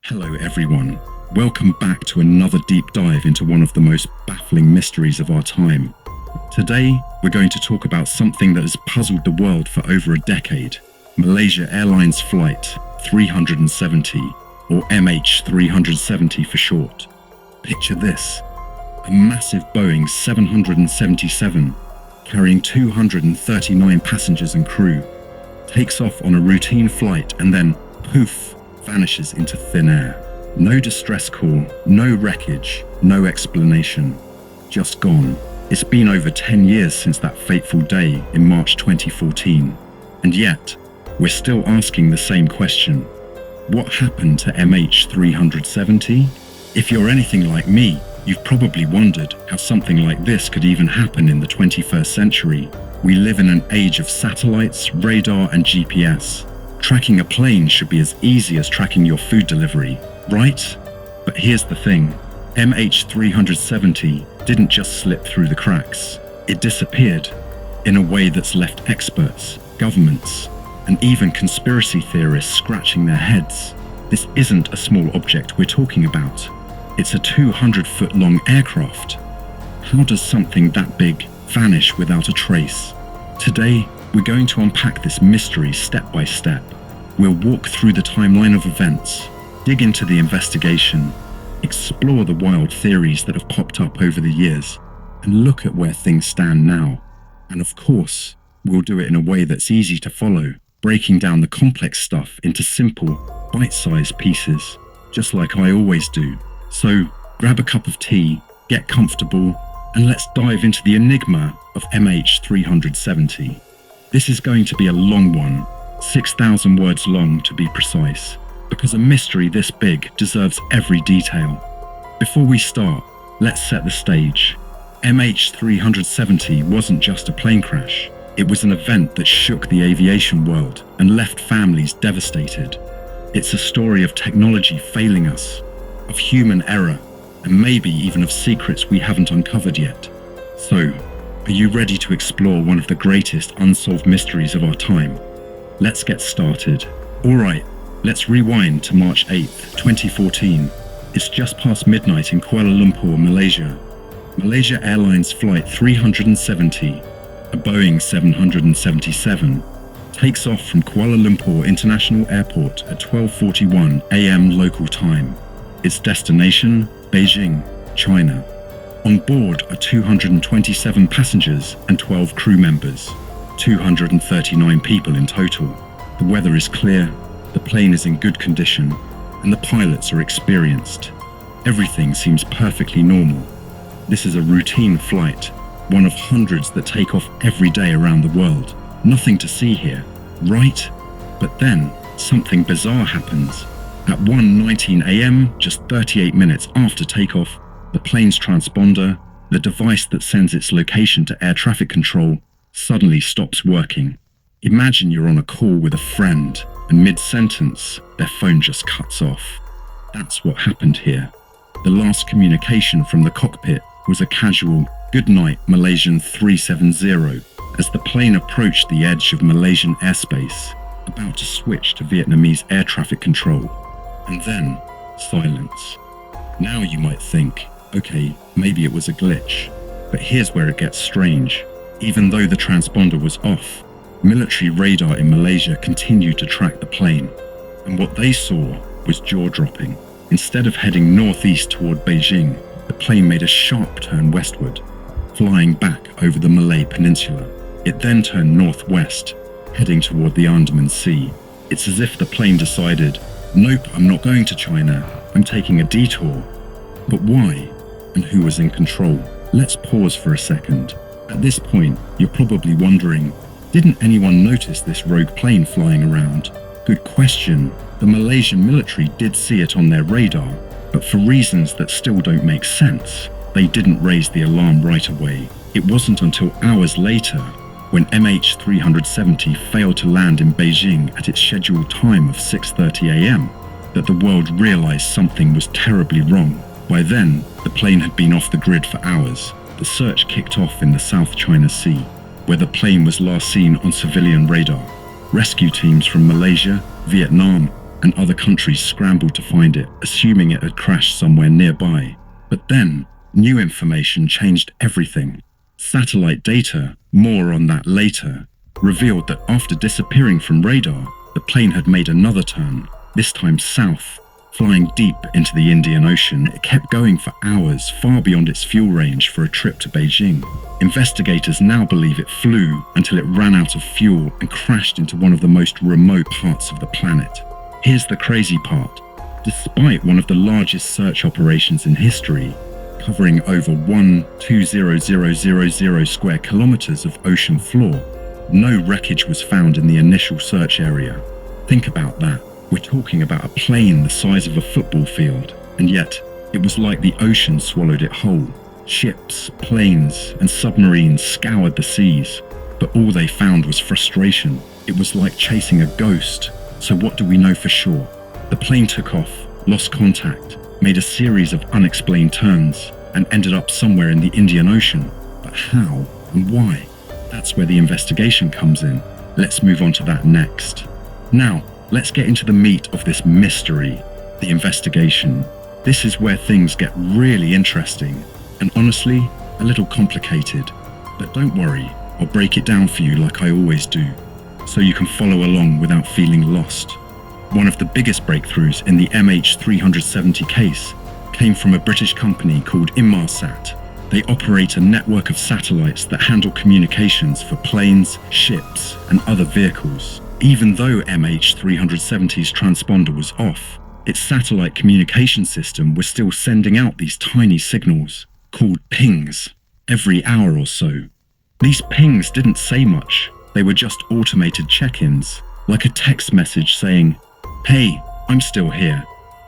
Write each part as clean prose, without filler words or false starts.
Hello everyone, welcome back to another deep dive into one of the most baffling mysteries of our time. Today, we're going to talk about something that has puzzled the world for over a decade, Malaysia Airlines Flight 370, or MH370 for short. Picture this, a massive Boeing 777 carrying 239 passengers and crew, takes off on a routine flight and then, poof, vanishes into thin air. No distress call, no wreckage, no explanation. Just gone. It's been over 10 years since that fateful day in March 2014. And yet, we're still asking the same question. What happened to MH370? If you're anything like me, you've probably wondered how something like this could even happen in the 21st century. We live in an age of satellites, radar, and GPS. Tracking a plane should be as easy as tracking your food delivery, right? But here's the thing, MH370 didn't just slip through the cracks. It disappeared in a way that's left experts, governments, and even conspiracy theorists scratching their heads. This isn't a small object we're talking about. It's a 200-foot-long aircraft. How does something that big vanish without a trace? Today, we're going to unpack this mystery step by step. We'll walk through the timeline of events, dig into the investigation, explore the wild theories that have popped up over the years, and look at where things stand now. And of course, we'll do it in a way that's easy to follow, breaking down the complex stuff into simple, bite-sized pieces, just like I always do. So, grab a cup of tea, get comfortable, and let's dive into the enigma of MH370. This is going to be a long one, 6,000 words long to be precise, because a mystery this big deserves every detail. Before we start, let's set the stage. MH370 wasn't just a plane crash. It was an event that shook the aviation world and left families devastated. It's a story of technology failing us, of human error, and maybe even of secrets we haven't uncovered yet. So, are you ready to explore one of the greatest unsolved mysteries of our time? Let's get started. Alright, let's rewind to March 8th, 2014. It's just past midnight in Kuala Lumpur, Malaysia. Malaysia Airlines Flight 370, a Boeing 777, takes off from Kuala Lumpur International Airport at 12:41 a.m. local time. Its destination, Beijing, China. On board are 227 passengers and 12 crew members, 239 people in total. The weather is clear, the plane is in good condition, and the pilots are experienced. Everything seems perfectly normal. This is a routine flight, one of hundreds that take off every day around the world. Nothing to see here, right? But then, something bizarre happens. At 1:19 a.m., just 38 minutes after takeoff, the plane's transponder, the device that sends its location to air traffic control, suddenly stops working. Imagine you're on a call with a friend, and mid-sentence, their phone just cuts off. That's what happened here. The last communication from the cockpit was a casual, "Good night, Malaysian 370, as the plane approached the edge of Malaysian airspace, about to switch to Vietnamese air traffic control. And then, silence. Now you might think, okay, maybe it was a glitch. But here's where it gets strange. Even though the transponder was off, military radar in Malaysia continued to track the plane. And what they saw was jaw-dropping. Instead of heading northeast toward Beijing, the plane made a sharp turn westward, flying back over the Malay Peninsula. It then turned northwest, heading toward the Andaman Sea. It's as if the plane decided, nope, I'm not going to China, I'm taking a detour. But why? And who was in control? Let's pause for a second. At this point, you're probably wondering, didn't anyone notice this rogue plane flying around? Good question. The Malaysian military did see it on their radar, but for reasons that still don't make sense, they didn't raise the alarm right away. It wasn't until hours later, when MH370 failed to land in Beijing at its scheduled time of 6:30 a.m., that the world realized something was terribly wrong. By then, the plane had been off the grid for hours. The search kicked off in the South China Sea, where the plane was last seen on civilian radar. Rescue teams from Malaysia, Vietnam, and other countries scrambled to find it, assuming it had crashed somewhere nearby. But then, new information changed everything. Satellite data, more on that later, revealed that after disappearing from radar, the plane had made another turn, this time south. Flying deep into the Indian Ocean, it kept going for hours, far beyond its fuel range for a trip to Beijing. Investigators now believe it flew until it ran out of fuel and crashed into one of the most remote parts of the planet. Here's the crazy part. Despite one of the largest search operations in history, covering over 1,200,000 square kilometers of ocean floor, no wreckage was found in the initial search area. Think about that. We're talking about a plane the size of a football field, and yet it was like the ocean swallowed it whole. Ships, planes, and submarines scoured the seas, but all they found was frustration. It was like chasing a ghost. So what do we know for sure? The plane took off, lost contact, made a series of unexplained turns, and ended up somewhere in the Indian Ocean. But how and why? That's where the investigation comes in. Let's move on to that next. Now, let's get into the meat of this mystery, the investigation. This is where things get really interesting, and honestly, a little complicated. But don't worry, I'll break it down for you like I always do, so you can follow along without feeling lost. One of the biggest breakthroughs in the MH370 case came from a British company called Inmarsat. They operate a network of satellites that handle communications for planes, ships, and other vehicles. Even though MH370's transponder was off, its satellite communication system was still sending out these tiny signals, called pings, every hour or so. These pings didn't say much, they were just automated check-ins, like a text message saying, "Hey, I'm still here."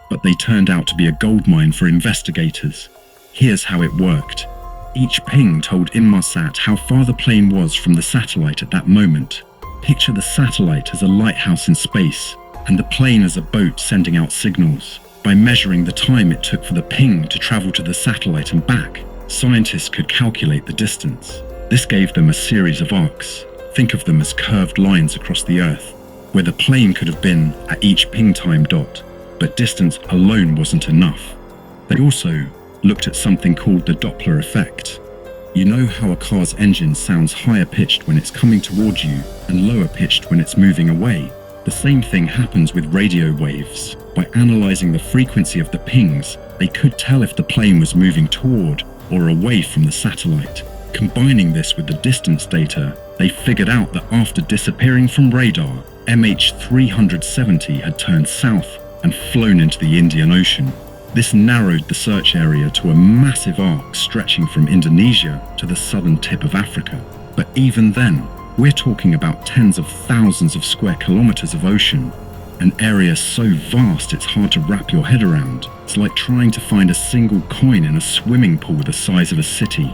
But they turned out to be a goldmine for investigators. Here's how it worked. Each ping told Inmarsat how far the plane was from the satellite at that moment. Picture the satellite as a lighthouse in space, and the plane as a boat sending out signals. By measuring the time it took for the ping to travel to the satellite and back, scientists could calculate the distance. This gave them a series of arcs. Think of them as curved lines across the Earth, where the plane could have been at each ping time dot, but distance alone wasn't enough. They also looked at something called the Doppler effect. You know how a car's engine sounds higher pitched when it's coming towards you and lower pitched when it's moving away? The same thing happens with radio waves. By analyzing the frequency of the pings, they could tell if the plane was moving toward or away from the satellite. Combining this with the distance data, they figured out that after disappearing from radar, MH370 had turned south and flown into the Indian Ocean. This narrowed the search area to a massive arc stretching from Indonesia to the southern tip of Africa. But even then, we're talking about tens of thousands of square kilometers of ocean, an area so vast it's hard to wrap your head around. It's like trying to find a single coin in a swimming pool the size of a city.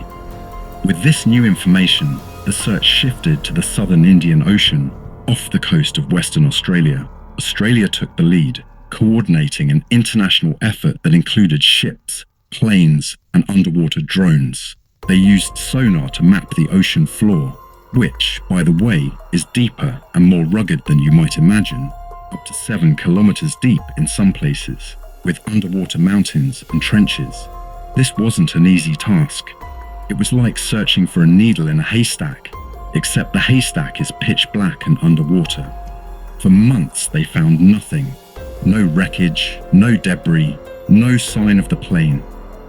With this new information, the search shifted to the southern Indian Ocean, off the coast of Western Australia. Australia took the lead, coordinating an international effort that included ships, planes, and underwater drones. They used sonar to map the ocean floor, which, by the way, is deeper and more rugged than you might imagine, up to 7 kilometers deep in some places, with underwater mountains and trenches. This wasn't an easy task. It was like searching for a needle in a haystack, except the haystack is pitch black and underwater. For months they found nothing. No wreckage, no debris, no sign of the plane.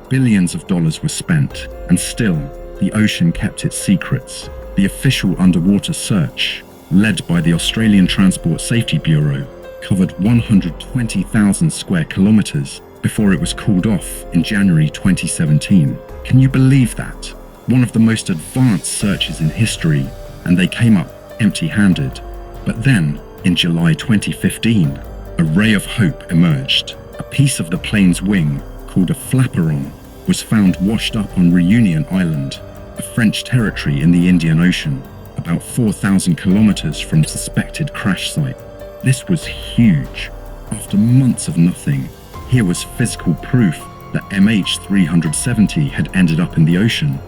Billions of dollars were spent, and still, the ocean kept its secrets. The official underwater search, led by the Australian Transport Safety Bureau, covered 120,000 square kilometers before it was called off in January 2017. Can you believe that? One of the most advanced searches in history, and they came up empty-handed. But then, in July 2015, a ray of hope emerged. A piece of the plane's wing, called a flaperon, was found washed up on Reunion Island, a French territory in the Indian Ocean, about 4,000 kilometers from the suspected crash site. This was huge. After months of nothing, here was physical proof that MH370 had ended up in the ocean.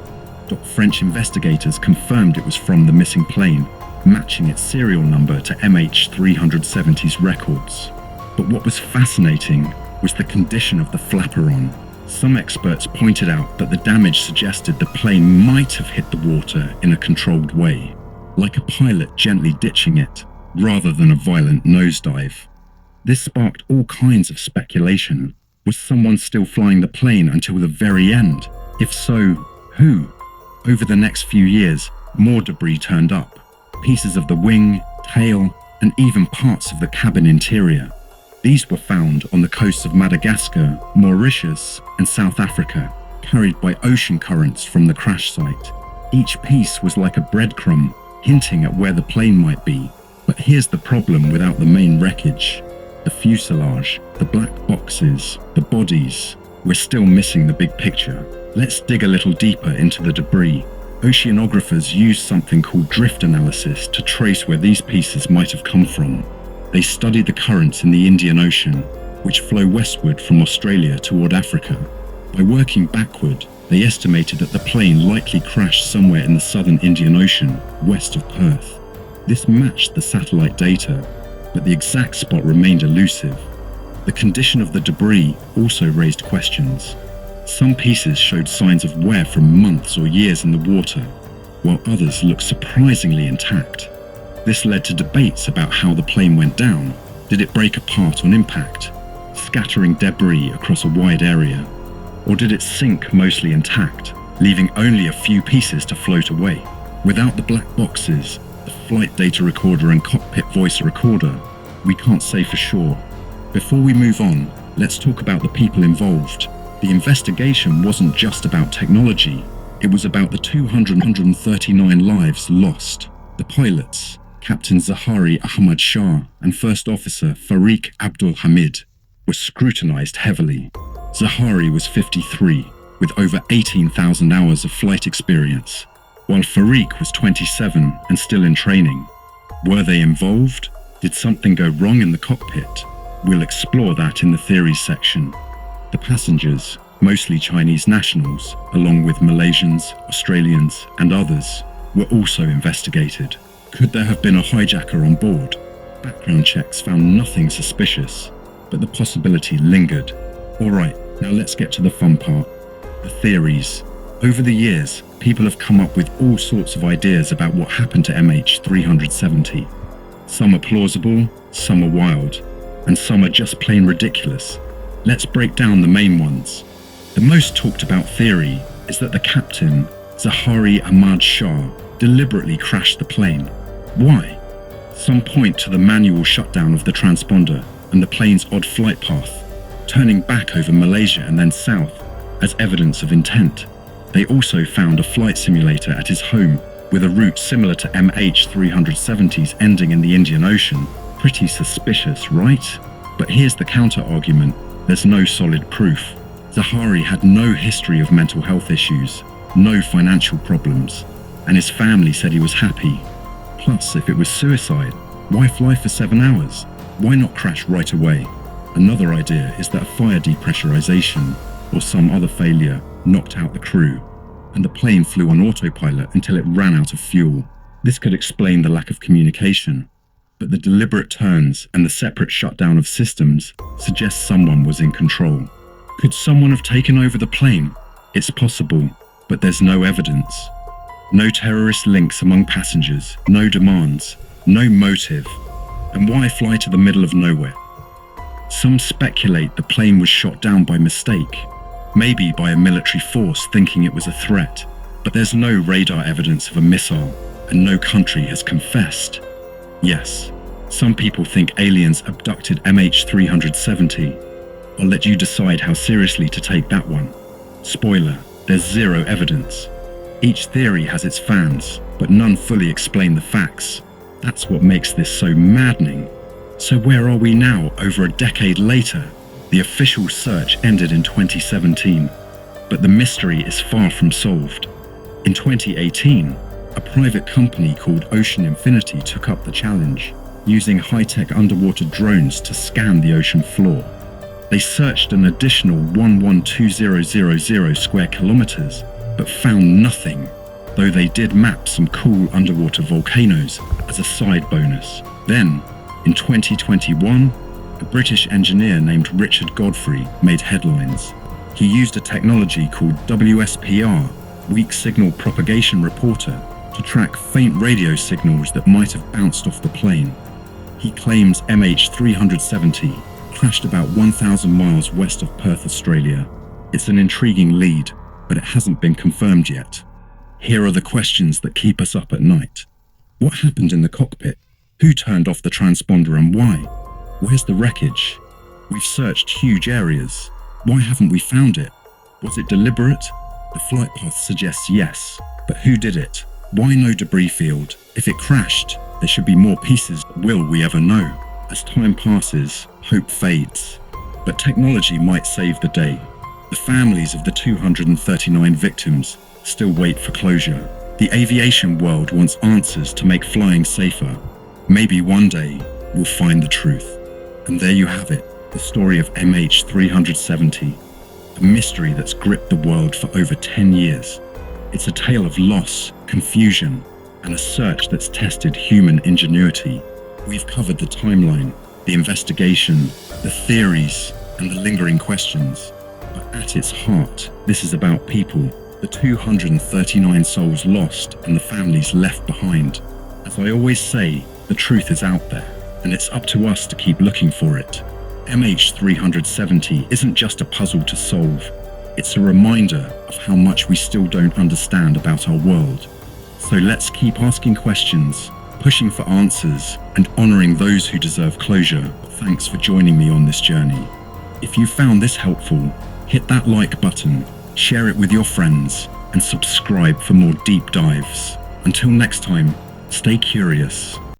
French investigators confirmed it was from the missing plane, matching its serial number to MH370's records. But what was fascinating was the condition of the flaperon. Some experts pointed out that the damage suggested the plane might have hit the water in a controlled way, like a pilot gently ditching it, rather than a violent nosedive. This sparked all kinds of speculation. Was someone still flying the plane until the very end? If so, who? Over the next few years, more debris turned up. Pieces of the wing, tail, and even parts of the cabin interior. These were found on the coasts of Madagascar, Mauritius, and South Africa, carried by ocean currents from the crash site. Each piece was like a breadcrumb, hinting at where the plane might be. But here's the problem without the main wreckage. The fuselage, the black boxes, the bodies. We're still missing the big picture. Let's dig a little deeper into the debris. Oceanographers used something called drift analysis to trace where these pieces might have come from. They studied the currents in the Indian Ocean, which flow westward from Australia toward Africa. By working backward, they estimated that the plane likely crashed somewhere in the southern Indian Ocean, west of Perth. This matched the satellite data, but the exact spot remained elusive. The condition of the debris also raised questions. Some pieces showed signs of wear from months or years in the water, while others looked surprisingly intact. This led to debates about how the plane went down. Did it break apart on impact, scattering debris across a wide area? Or did it sink mostly intact, leaving only a few pieces to float away? Without the black boxes, the flight data recorder and cockpit voice recorder, we can't say for sure. Before we move on, let's talk about the people involved. The investigation wasn't just about technology, it was about the 239 lives lost. The pilots, Captain Zahari Ahmad Shah and First Officer Fariq Abdul Hamid, were scrutinized heavily. Zahari was 53, with over 18,000 hours of flight experience, while Fariq was 27 and still in training. Were they involved? Did something go wrong in the cockpit? We'll explore that in the theories section. The passengers, mostly Chinese nationals, along with Malaysians, Australians, and others, were also investigated. Could there have been a hijacker on board? Background checks found nothing suspicious, but the possibility lingered. Alright, now let's get to the fun part. The theories. Over the years, people have come up with all sorts of ideas about what happened to MH370. Some are plausible, some are wild, and some are just plain ridiculous. Let's break down the main ones. The most talked about theory is that the captain, Zahari Ahmad Shah, deliberately crashed the plane. Why? Some point to the manual shutdown of the transponder and the plane's odd flight path, turning back over Malaysia and then south, as evidence of intent. They also found a flight simulator at his home with a route similar to MH370's ending in the Indian Ocean. Pretty suspicious, right? But here's the counter-argument. There's no solid proof. Zahari had no history of mental health issues, no financial problems, and his family said he was happy. Plus, if it was suicide, why fly for 7 hours? Why not crash right away? Another idea is that a fire depressurization or some other failure knocked out the crew, and the plane flew on autopilot until it ran out of fuel. This could explain the lack of communication, but the deliberate turns and the separate shutdown of systems suggest someone was in control. Could someone have taken over the plane? It's possible, but there's no evidence. No terrorist links among passengers, no demands, no motive. And why fly to the middle of nowhere? Some speculate the plane was shot down by mistake, maybe by a military force thinking it was a threat, but there's no radar evidence of a missile, and no country has confessed. Yes, some people think aliens abducted MH370. I'll let you decide how seriously to take that one. Spoiler, there's zero evidence. Each theory has its fans, but none fully explain the facts. That's what makes this so maddening. So where are we now, over a decade later? The official search ended in 2017, but the mystery is far from solved. In 2018, a private company called Ocean Infinity took up the challenge, using high-tech underwater drones to scan the ocean floor. They searched an additional 112,000 square kilometers, but found nothing, though they did map some cool underwater volcanoes as a side bonus. Then, in 2021, A British engineer named Richard Godfrey made headlines. He used a technology called WSPR, Weak Signal Propagation Reporter, to track faint radio signals that might have bounced off the plane. He claims MH370 crashed about 1,000 miles west of Perth, Australia. It's an intriguing lead, but it hasn't been confirmed yet. Here are the questions that keep us up at night. What happened in the cockpit? Who turned off the transponder and why? Where's the wreckage? We've searched huge areas. Why haven't we found it? Was it deliberate? The flight path suggests yes, but who did it? Why no debris field? If it crashed, there should be more pieces. Will we ever know? As time passes, hope fades. But technology might save the day. The families of the 239 victims still wait for closure. The aviation world wants answers to make flying safer. Maybe one day we'll find the truth. And there you have it, the story of MH370, a mystery that's gripped the world for over 10 years. It's a tale of loss, confusion, and a search that's tested human ingenuity. We've covered the timeline, the investigation, the theories, and the lingering questions. But at its heart, this is about people, the 239 souls lost and the families left behind. As I always say, the truth is out there, and it's up to us to keep looking for it. MH370 isn't just a puzzle to solve. It's a reminder of how much we still don't understand about our world. So let's keep asking questions, pushing for answers, and honoring those who deserve closure. Thanks for joining me on this journey. If you found this helpful, hit that like button, share it with your friends, and subscribe for more deep dives. Until next time, stay curious.